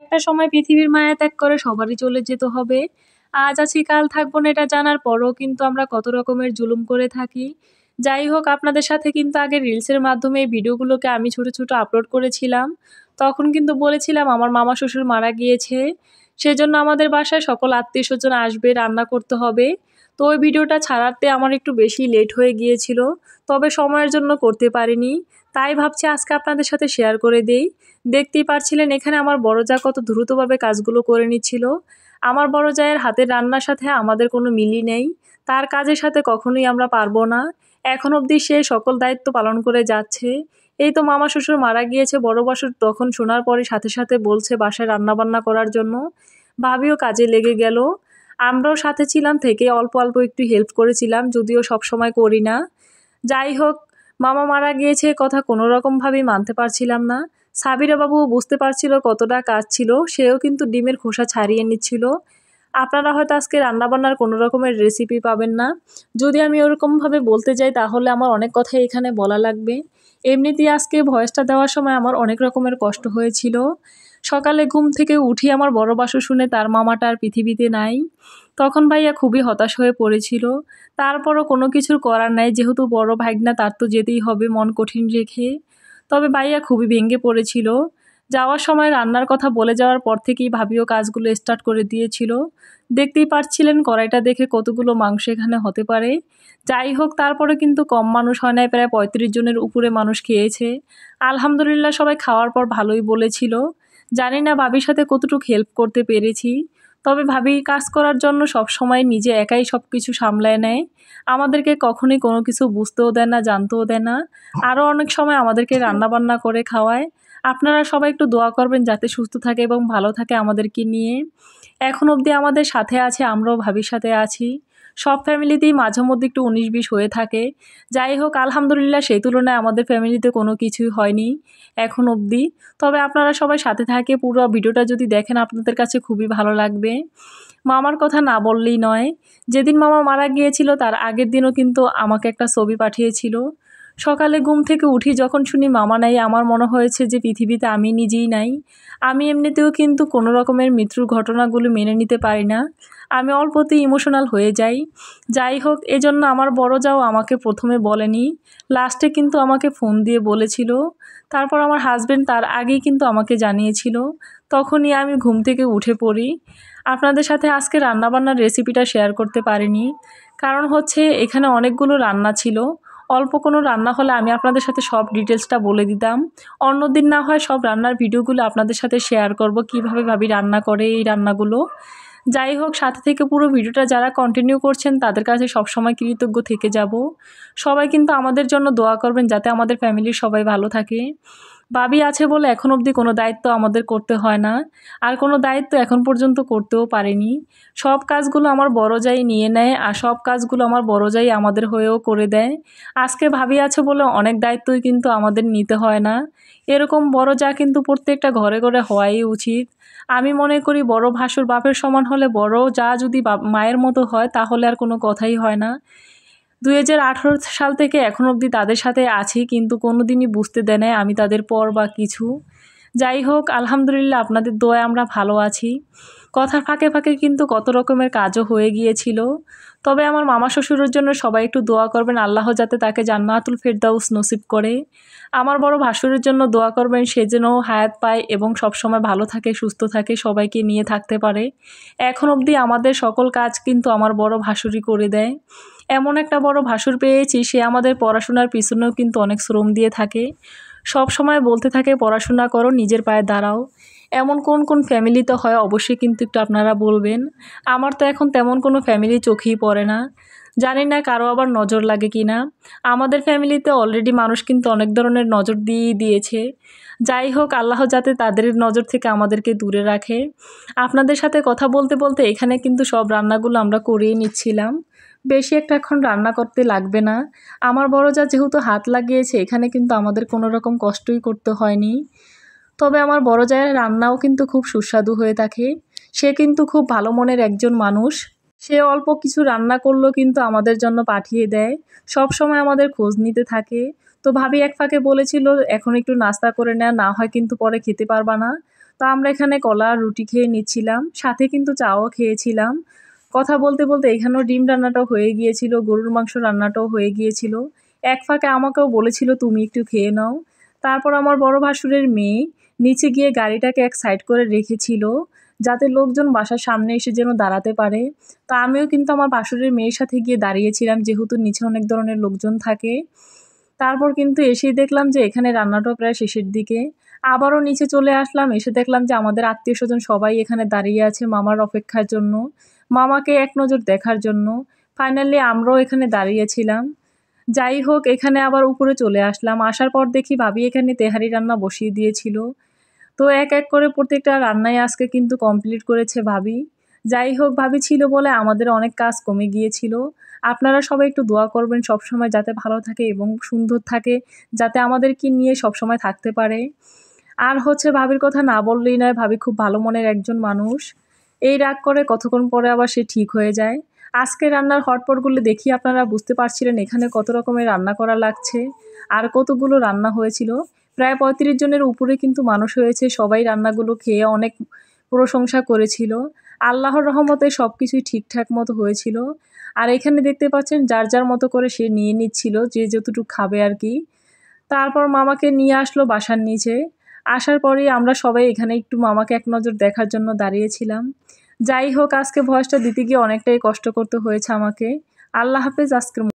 একটা সময় পৃথিবীর মায়া ত্যাগ করে সবারই চলে যেতে হবে। আজ আছি কাল থাকবো না এটা জানার পরও কিন্তু আমরা কত রকমের জুলুম করে থাকি। যাই হোক, আপনাদের সাথে কিন্তু আগে রিলসের মাধ্যমে এই ভিডিওগুলোকে আমি ছোট ছোট আপলোড করেছিলাম। তখন কিন্তু বলেছিলাম আমার মামা শ্বশুর মারা গিয়েছে, সেজন্য আমাদের বাসায় সকল আত্মীয় স্বজন আসবে, রান্না করতে হবে। তো ওই ভিডিওটা ছাড়াতে আমার একটু বেশি লেট হয়ে গিয়েছিল, তবে সময়ের জন্য করতে পারিনি। তাই ভাবছি আজকে আপনাদের সাথে শেয়ার করে দেই। দেখতেই পারছিলেন এখানে আমার বড় যা কত দ্রুতভাবে কাজগুলো করে নিচ্ছিল। আমার বড় জায়ের হাতের রান্নার সাথে আমাদের কোনো মিলই নেই, তার কাজের সাথে কখনোই আমরা পারবো না। এখন অবধি সে সকল দায়িত্ব পালন করে যাচ্ছে। এই তো মামা শ্বশুর মারা গিয়েছে বড় বাসুর, তখন শোনার পরে সাথে সাথে বলছে বাসায় রান্নাবান্না করার জন্য। ভাবিও কাজে লেগে গেল। আমরাও সাথে ছিলাম, থেকে অল্প অল্প একটু হেল্প করেছিলাম, যদিও সব সময় করি না। যাই হোক, মামা মারা গিয়েছে কথা কোনো রকমভাবেই মানতে পারছিলাম না। সাবিরা বাবুও বুঝতে পারছিল কতটা কাজ ছিল, সেও কিন্তু ডিমের খোসা ছাড়িয়ে নিচ্ছিল। আপনারা হয়তো আজকে রান্নাবান্নার কোনো রকমের রেসিপি পাবেন না। যদি আমি ওরকমভাবে বলতে যাই তাহলে আমার অনেক কথাই এখানে বলা লাগবে। এমনিতেই আজকে ভয়েসটা দেওয়ার সময় আমার অনেক রকমের কষ্ট হয়েছিল। সকালে ঘুম থেকে উঠি আমার বড় বাসু শুনে তার মামাটা আর পৃথিবীতে নাই। তখন ভাইয়া খুবই হতাশ হয়ে পড়েছিল। তারপরও কোনো কিছুর করার নাই, যেহেতু বড় ভাইগনা তার তো যেতেই হবে মন কঠিন রেখে। তবে ভাইয়া খুবই ভেঙে পড়েছিল। যাওয়ার সময় রান্নার কথা বলে যাওয়ার পর থেকেই ভাবিও কাজগুলো স্টার্ট করে দিয়েছিল। দেখতেই পাচ্ছিলেন কড়াইটা দেখে কতগুলো মাংস এখানে হতে পারে। যাই হোক, তারপরে কিন্তু কম মানুষ হয় নাই, প্রায় ৩৫ জনের উপরে মানুষ খেয়েছে। আলহামদুলিল্লাহ সবাই খাওয়ার পর ভালোই বলেছিল। জানি না ভাবির সাথে কতটুকু হেল্প করতে পেরেছি। তবে ভাবি কাজ করার জন্য সব সময় নিজে একাই সব কিছু সামলায় নেয়। আমাদেরকে কখনোই কোনো কিছু বুঝতেও দেয় না, জানতেও দেয় না। আরও অনেক সময় আমাদেরকে রান্নাবান্না করে খাওয়ায়। আপনারা সবাই একটু দোয়া করবেন যাতে সুস্থ থাকে এবং ভালো থাকে আমাদেরকে নিয়ে। এখন অবধি আমাদের সাথে আছে, আমরাও ভাবির সাথে আছি। সব ফ্যামিলিতেই মাঝে মধ্যে একটু ১৯-২০ হয়ে থাকে। যাই হোক, আলহামদুলিল্লাহ সেই তুলনায় আমাদের ফ্যামিলিতে কোনো কিছুই হয়নি এখন অবধি। তবে আপনারা সবাই সাথে থাকে, পুরো ভিডিওটা যদি দেখেন আপনাদের কাছে খুবই ভালো লাগবে। মামার কথা না বললেই নয়। যেদিন মামা মারা গিয়েছিল তার আগের দিনও কিন্তু আমাকে একটা ছবি পাঠিয়েছিল। সকালে ঘুম থেকে উঠি যখন শুনি মামা নাই, আমার মনে হয়েছে যে পৃথিবীতে আমি নিজেই নাই। আমি এমনিতেও কিন্তু কোনো রকমের মৃত্যুর ঘটনাগুলো মেনে নিতে পারি না। আমি অল্পতেই ইমোশনাল হয়ে যাই। যাই হোক, এজন্য আমার বড় যাও আমাকে প্রথমে বলেনি, লাস্টে কিন্তু আমাকে ফোন দিয়ে বলেছিল। তারপর আমার হাজবেন্ড তার আগেই কিন্তু আমাকে জানিয়েছিল। তখনই আমি ঘুম থেকে উঠে পড়ি। আপনাদের সাথে আজকে রান্নাবান্নার রেসিপিটা শেয়ার করতে পারিনি, কারণ হচ্ছে এখানে অনেকগুলো রান্না ছিল। অল্প কোনো রান্না হলে আমি আপনাদের সাথে সব ডিটেলসটা বলে দিতাম। অন্যদিন না হয় সব রান্নার ভিডিওগুলো আপনাদের সাথে শেয়ার করব, কিভাবে ভাবি রান্না করে এই রান্নাগুলো। যাই হোক, সাথে থেকে পুরো ভিডিওটা যারা কন্টিনিউ করছেন তাদের কাছে সবসময় কৃতজ্ঞ থেকে যাব। সবাই কিন্তু আমাদের জন্য দোয়া করবেন যাতে আমাদের ফ্যামিলির সবাই ভালো থাকে। ভাবি আছে বলে এখন অবধি কোনো দায়িত্ব আমাদের করতে হয় না, আর কোনো দায়িত্ব এখন পর্যন্ত করতেও পারিনি। সব কাজগুলো আমার বড় জাই নিয়ে নেয়, আর সব কাজগুলো আমার বড় জাই আমাদের হয়েও করে দেয়। আজকে ভাবি আছে বলে অনেক দায়িত্বই কিন্তু আমাদের নিতে হয় না। এরকম বড় যা কিন্তু প্রত্যেকটা ঘরে ঘরে হওয়াই উচিত। আমি মনে করি বড় ভাসুর বাপের সমান হলে বড় যা যদি মায়ের মতো হয় তাহলে আর কোনো কথাই হয় না। ২০১৮ সাল থেকে এখন অবধি তাদের সাথে আছি, কিন্তু কোনো দিনই বুঝতে দেয় নাই আমি তাদের পর বা কিছু। যাই হোক, আলহামদুলিল্লাহ আপনাদের দোয়ায় আমরা ভালো আছি। কথার ফাঁকে ফাঁকে কিন্তু কত রকমের কাজও হয়ে গিয়েছিল। তবে আমার মামা শ্বশুরের জন্য সবাই একটু দোয়া করবেন, আল্লাহ যাতে তাকে জান্নাতুল ফেরদাউস নসিব করে। আমার বড় ভাসুরের জন্য দোয়া করবেন, সে যেন হায়াত পায় এবং সবসময় ভালো থাকে, সুস্থ থাকে, সবাইকে নিয়ে থাকতে পারে। এখন অবধি আমাদের সকল কাজ কিন্তু আমার বড় ভাসুরই করে দেয়। এমন একটা বড় ভাসুর পেয়েছি, সে আমাদের পড়াশোনার পিছনেও কিন্তু অনেক শ্রম দিয়ে থাকে। সব সময় বলতে থাকে পড়াশোনা করো, নিজের পায়ে দাঁড়াও। এমন কোন কোন ফ্যামিলিতে হয় অবশ্যই কিন্তু একটু আপনারা বলবেন। আমার তো এখন তেমন কোনো ফ্যামিলি চোখেই পড়ে না। জানি না কারো আবার নজর লাগে কি না। আমাদের ফ্যামিলিতে অলরেডি মানুষ কিন্তু অনেক ধরনের নজর দিয়েই দিয়েছে। যাই হোক, আল্লাহ যাতে তাদের নজর থেকে আমাদেরকে দূরে রাখে। আপনাদের সাথে কথা বলতে বলতে এখানে কিন্তু সব রান্নাগুলো আমরা করিয়ে নিচ্ছিলাম। বেশি একটা এখন রান্না করতে লাগবে না। আমার বড় যা যেহেতু হাত লাগিয়েছে, এখানে কিন্তু আমাদের কোনো রকম কষ্টই করতে হয়নি। তবে আমার বড় জায়ের রান্নাও কিন্তু খুব সুস্বাদু হয়ে থাকে। সে কিন্তু খুব ভালো মনের একজন মানুষ। সে অল্প কিছু রান্না করলেও কিন্তু আমাদের জন্য পাঠিয়ে দেয়। সব সময় আমাদের খোঁজ নিতে থাকে। তো ভাবি এক ফাঁকে বলেছিল এখন একটু নাস্তা করে নেওয়া, না হয় কিন্তু পরে খেতে পারবা না। তো আমরা এখানে কলা আর রুটি খেয়ে নিচ্ছিলাম, সাথে কিন্তু চাও খেয়েছিলাম। কথা বলতে বলতে এখানেও ডিম রান্নাটাও হয়ে গিয়েছিল, গরুর মাংস রান্নাটাও হয়ে গিয়েছিল। এক ফাঁকে আমাকেও বলেছিল তুমি একটু খেয়ে নাও। তারপর আমার বড় ভাসুরের মেয়ে নিচে গিয়ে গাড়িটাকে এক সাইড করে রেখেছিল, যাতে লোকজন বাসার সামনে এসে যেন দাঁড়াতে পারে। তা আমিও কিন্তু আমার ভাসুরের মেয়ের সাথে গিয়ে দাঁড়িয়েছিলাম, যেহেতু নিচে অনেক ধরনের লোকজন থাকে। তারপর কিন্তু এসেই দেখলাম যে এখানে রান্নাটাও প্রায় শেষের দিকে। আবারও নিচে চলে আসলাম, এসে দেখলাম যে আমাদের আত্মীয়স্বজন সবাই এখানে দাঁড়িয়ে আছে মামার অপেক্ষার জন্য, মামাকে এক নজর দেখার জন্য। ফাইনালি আমরাও এখানে দাঁড়িয়েছিলাম। যাই হোক, এখানে আবার উপরে চলে আসলাম। আসার পর দেখি ভাবি এখানে তেহারি রান্না বসিয়ে দিয়েছিল। তো এক এক করে প্রত্যেকটা রান্নাই আজকে কিন্তু কমপ্লিট করেছে ভাবি। যাই হোক, ভাবি ছিল বলে আমাদের অনেক কাজ কমে গিয়েছিল। আপনারা সবাই একটু দোয়া করবেন সবসময় যাতে ভালো থাকে এবং সুন্দর থাকে, যাতে আমাদেরকে নিয়ে সবসময় থাকতে পারে। আর হচ্ছে ভাবির কথা না বললেই নয়, ভাবি খুব ভালো মনের একজন মানুষ। এই রাগ করে কতক্ষণ পরে আবার সে ঠিক হয়ে যায়। আজকে রান্নার হটপটগুলো দেখি আপনারা বুঝতে পারছিলেন এখানে কত রকমের রান্না করা লাগছে আর কতগুলো রান্না হয়েছিল। প্রায় ৩৫ জনের উপরে কিন্তু মানুষ হয়েছে, সবাই রান্নাগুলো খেয়ে অনেক প্রশংসা করেছিল। আল্লাহর রহমতে সব কিছুই ঠিকঠাক মতো হয়েছিল। আর এখানে দেখতে পাচ্ছেন যার যার মতো করে সে নিয়ে নিচ্ছিল, যে যতটুকু খাবে আর কি। তারপর মামাকে নিয়ে আসলো বাসার নিচে। আসার পরেই আমরা সবাই এখানে একটু মামাকে এক নজর দেখার জন্য দাঁড়িয়েছিলাম। যাই হোক, আজকে ভয়েসটা দিতে গিয়ে অনেকটাই কষ্ট করতে হয়েছে আমাকে। আল্লাহ হাফেজ আজকের